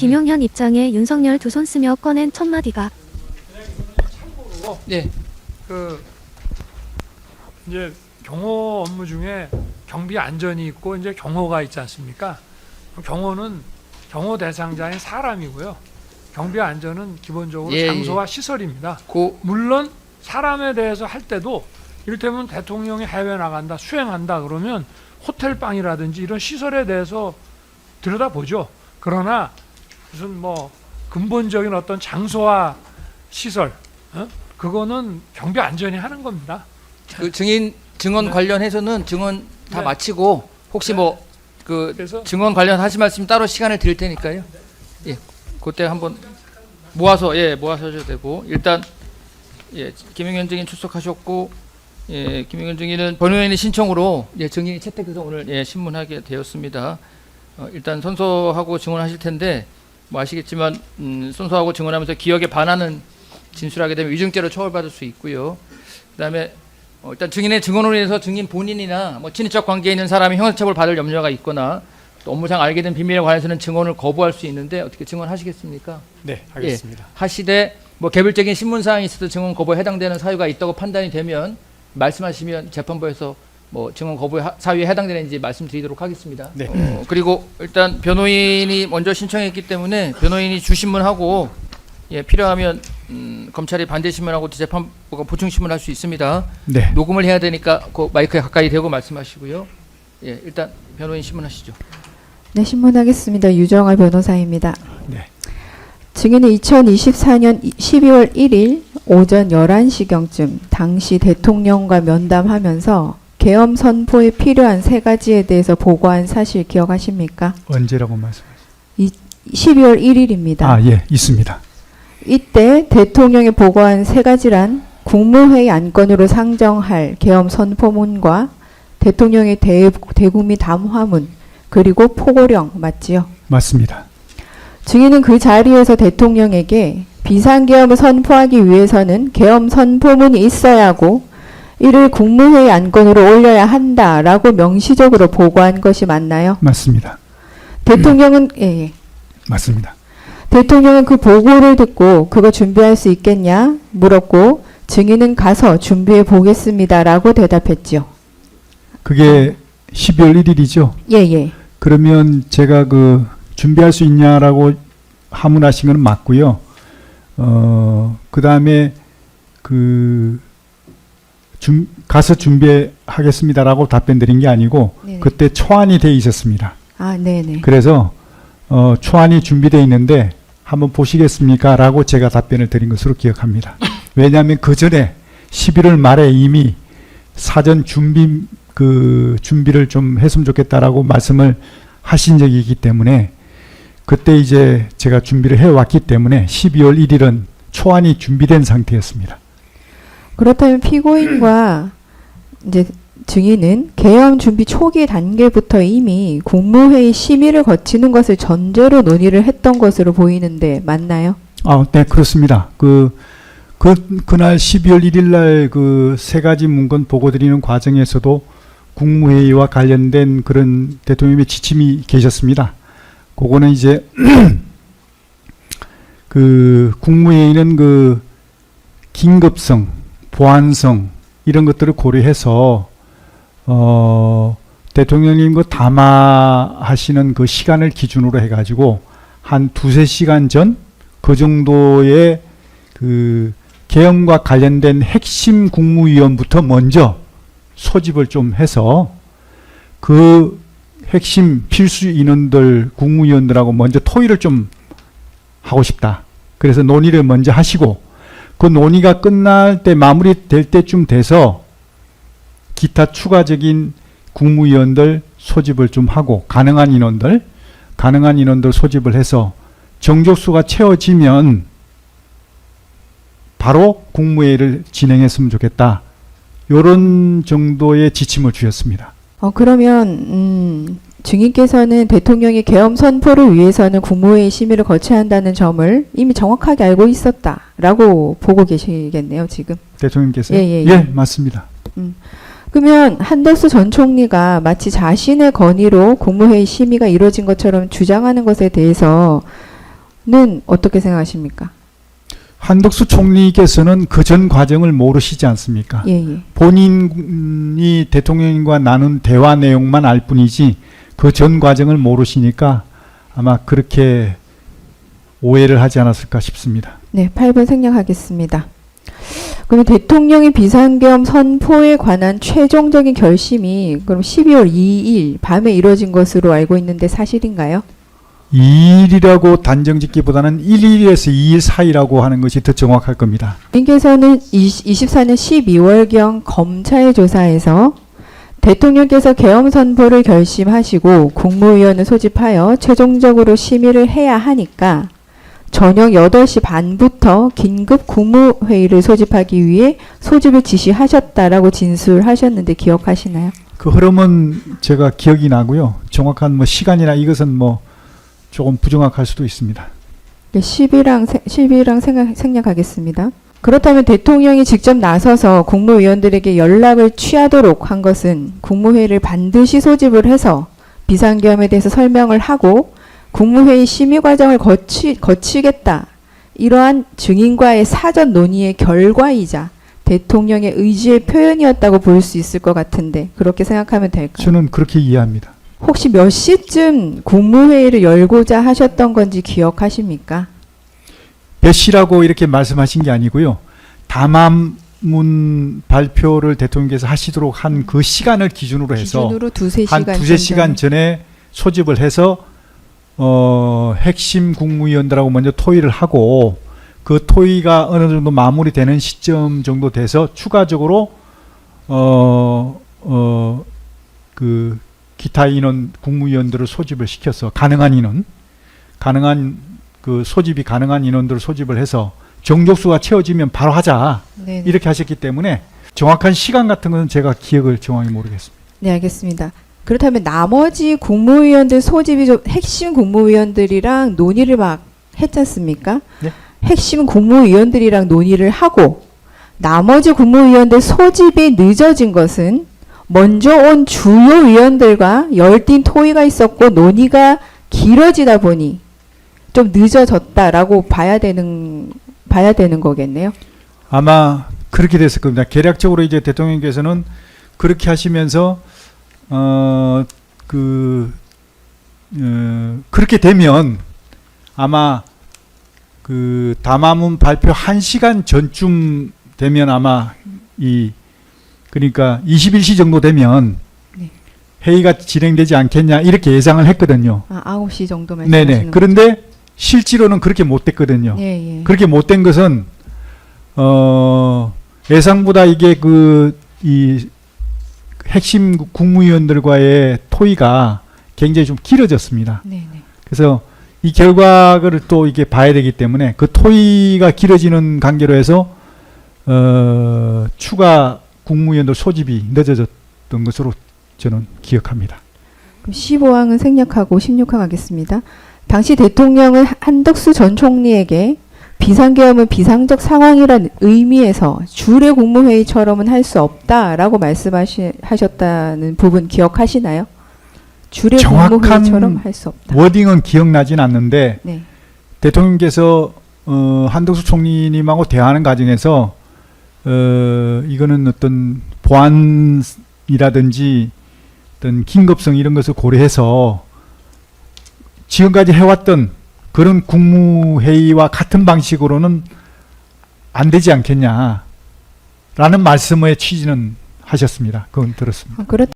김용현 입장에 윤석열 두 손 쓰며 꺼낸 첫 마디가 네. 이제 경호 업무 중에 경비 안전이 있고 이제 경호가 있지 않습니까? 경호는 경호 대상자인 사람이고요. 경비 안전은 기본적으로 예, 장소와 시설입니다. 고 물론 사람에 대해서 할 때도 이를테면 대통령이 해외 나간다, 수행한다 그러면 호텔 방이라든지 이런 시설에 대해서 들여다보죠. 그러나 무슨 뭐 근본적인 어떤 장소와 시설, 그거는 경비 안전이 하는 겁니다. 그 증언 네. 관련해서는 증언 다 네. 마치고 혹시 네. 뭐 그 그래서 증언 관련 하실 말씀 따로 시간을 드릴 테니까요. 예, 그때 한번 모아서 하셔도 되고 일단 김용현 증인 출석하셨고 김용현 증인은 변호인의 신청으로 증인이 채택해서 오늘 신문하게 되었습니다. 일단 선서하고 증언하실 텐데 뭐 아시겠지만 선서하고 증언하면서 기억에 반하는 진술하게 되면 위증죄로 처벌받을 수 있고요. 그다음에 일단 증인의 증언으로 인해서 증인 본인이나 뭐 친인척 관계에 있는 사람이 형사처벌 받을 염려가 있거나 또 업무상 알게 된 비밀에 관해서는 증언을 거부할 수 있는데 어떻게 증언하시겠습니까? 네, 하겠습니다. 하시되 뭐 개별적인 신문 사항이 있어도 증언 거부에 해당되는 사유가 있다고 판단이 되면 말씀하시면 재판부에서 뭐 증언 거부 사유에 해당되는지 말씀드리도록 하겠습니다. 네. 그리고 일단 변호인이 먼저 신청했기 때문에 변호인이 주신문하고 필요하면 검찰이 반대 신문하고 재판부가 보충 신문할 수 있습니다. 네. 녹음을 해야 되니까 그 마이크에 가까이 대고 말씀하시고요. 일단 변호인 신문하시죠. 네, 신문하겠습니다. 유정아 변호사입니다. 네. 증인은 2024년 12월 1일 오전 11시경쯤 당시 대통령과 면담하면서 계엄 선포에 필요한 세 가지에 대해서 보고한 사실 기억하십니까? 언제라고 말씀하셨어요? 12월 1일입니다. 아, 예, 있습니다. 이때 대통령이 보고한 세 가지란 국무회의 안건으로 상정할 계엄 선포문과 대통령의 대국민 담화문 그리고 포고령 맞지요? 맞습니다. 증인은 그 자리에서 대통령에게 비상계엄을 선포하기 위해서는 계엄 선포문이 있어야 하고 이를 국무회의 안건으로 올려야 한다라고 명시적으로 보고한 것이 맞나요? 맞습니다. 대통령은 맞습니다. 대통령은 그 보고를 듣고 그거 준비할 수 있겠냐 물었고 증인은 가서 준비해 보겠습니다라고 대답했죠. 그게 12월 1일이죠? 예. 그러면 제가 그 준비할 수 있냐라고 하문하신 건 맞고요. 그 다음에 가서 준비하겠습니다라고 답변 드린 게 아니고 네네. 그때 초안이 돼 있었습니다. 아, 네네. 그래서 초안이 준비되어 있는데 한번 보시겠습니까? 라고 제가 답변을 드린 것으로 기억합니다. 왜냐하면 그 전에 11월 말에 이미 사전 준비를 좀 했으면 좋겠다라고 말씀을 하신 적이 있기 때문에 그때 이제 제가 준비를 해왔기 때문에 12월 1일은 초안이 준비된 상태였습니다. 그렇다면 피고인과 이제 증인은 계엄 준비 초기 단계부터 이미 국무회의 심의를 거치는 것을 전제로 논의를 했던 것으로 보이는데 맞나요? 네, 그렇습니다. 그날 12월 1일 날 그 세 가지 문건 보고 드리는 과정에서도 국무회의와 관련된 그런 대통령의 지침이 계셨습니다. 그거는 이제 그 국무회의는 그 긴급성, 보안성 이런 것들을 고려해서 대통령님 그 담화하시는 그 시간을 기준으로 해가지고 한 2~3시간 전 그 정도의 그 계엄과 관련된 핵심 국무위원부터 먼저 소집을 좀 해서 그 핵심 필수 인원들 국무위원들하고 먼저 토의를 좀 하고 싶다. 그래서 논의를 먼저 하시고 그 논의가 끝날 때 마무리될 때쯤 돼서 기타 추가적인 국무위원들 소집을 좀 하고 가능한 인원들 소집을 해서 정족수가 채워지면 바로 국무회의를 진행했으면 좋겠다. 이런 정도의 지침을 주셨습니다. 그러면 증인께서는 대통령이 계엄 선포를 위해서는 국무회의 심의를 거쳐야 한다는 점을 이미 정확하게 알고 있었다라고 보고 계시겠네요, 지금. 대통령께서요? 예. 맞습니다. 그러면 한덕수 전 총리가 마치 자신의 건의로 국무회의 심의가 이루어진 것처럼 주장하는 것에 대해서 어떻게 생각하십니까? 한덕수 총리께서는 그 전 과정을 모르시지 않습니까? 예, 예. 본인이 대통령과 나눈 대화 내용만 알 뿐이지 그 전 과정을 모르시니까 아마 그렇게 오해를 하지 않았을까 싶습니다. 네, 8번 생략하겠습니다. 그럼 대통령의 비상계엄 선포에 관한 최종적인 결심이 그럼 12월 2일 밤에 이루어진 것으로 알고 있는데 사실인가요? 2일이라고 단정 짓기보다는 1일에서 2일 사이라고 하는 것이 더 정확할 겁니다. 님께서는 24년 12월경 검찰 조사에서 대통령께서 계엄 선포를 결심하시고 국무위원을 소집하여 최종적으로 심의를 해야 하니까 저녁 8시 반부터 긴급 국무회의를 소집하기 위해 소집을 지시하셨다라고 진술하셨는데 기억하시나요? 그 흐름은 제가 기억이 나고요. 정확한 시간이나 이것은 조금 부정확할 수도 있습니다. 10이랑 생략하겠습니다. 그렇다면 대통령이 직접 나서서 국무위원들에게 연락을 취하도록 한 것은 국무회의를 반드시 소집을 해서 비상계엄에 대해서 설명을 하고 국무회의 심의 과정을 거치겠다. 이러한 증인과의 사전 논의의 결과이자 대통령의 의지의 표현이었다고 볼 수 있을 것 같은데 그렇게 생각하면 될까요? 저는 그렇게 이해합니다. 혹시 몇 시쯤 국무회의를 열고자 하셨던 건지 기억하십니까? 몇 시라고 이렇게 말씀하신 게 아니고요. 담화문 발표를 대통령께서 하시도록 한 그 시간을 기준으로 해서 기준으로 두세 한 시간 두세 시간 전에 소집을 해서 핵심 국무위원들하고 먼저 토의를 하고 그 토의가 어느 정도 마무리되는 시점 정도 돼서 추가적으로 그 기타 인원 국무위원들을 소집을 시켜서 가능한 그 소집이 가능한 인원들을 소집을 해서 정족수가 채워지면 바로 하자. 네네. 이렇게 하셨기 때문에 정확한 시간 같은 것은 제가 기억을 정확히 모르겠습니다. 네, 알겠습니다. 그렇다면 나머지 국무위원들 소집이 좀 핵심 국무위원들이랑 논의를 막 했지 않습니까? 네. 핵심 국무위원들이랑 논의를 하고 나머지 국무위원들 소집이 늦어진 것은 먼저 온 주요 위원들과 열띤 토의가 있었고 논의가 길어지다 보니 좀 늦어졌다라고 봐야 되는 거겠네요. 아마 그렇게 됐을 겁니다. 계략적으로 이제 대통령께서는 그렇게 하시면서 그렇게 되면 아마 그 담화문 발표 1시간 전쯤 되면 아마 그러니까 21시 정도 되면 네. 회의가 진행되지 않겠냐 이렇게 예상을 했거든요. 9시 정도 말씀하시는 네네. 그런데 실제로는 그렇게 못 됐거든요. 예, 예. 그렇게 못 된 것은 예상보다 이게 이 핵심 국무위원들과의 토의가 굉장히 좀 길어졌습니다. 네, 네. 그래서 이 결과를 또 이게 봐야 되기 때문에 그 토의가 길어지는 관계로 해서 추가 국무위원들 소집이 늦어졌던 것으로 저는 기억합니다. 그럼 15항은 생략하고 16항 하겠습니다. 당시 대통령은 한덕수 전 총리에게 비상계엄은 비상적 상황이라는 의미에서 주례 국무회의처럼은 할 수 없다라고 말씀하셨다는 부분 기억하시나요? 주례 국무회의처럼 할 수 없다. 워딩은 기억나진 않는데 네. 대통령께서 한덕수 총리님하고 대화하는 과정에서 이거는 어떤 보안이라든지 어떤 긴급성 이런 것을 고려해서 지금까지 해왔던 그런 국무회의와 같은 방식으로는 안 되지 않겠냐라는 말씀의 취지는 하셨습니다. 그건 들었습니다. 그렇다.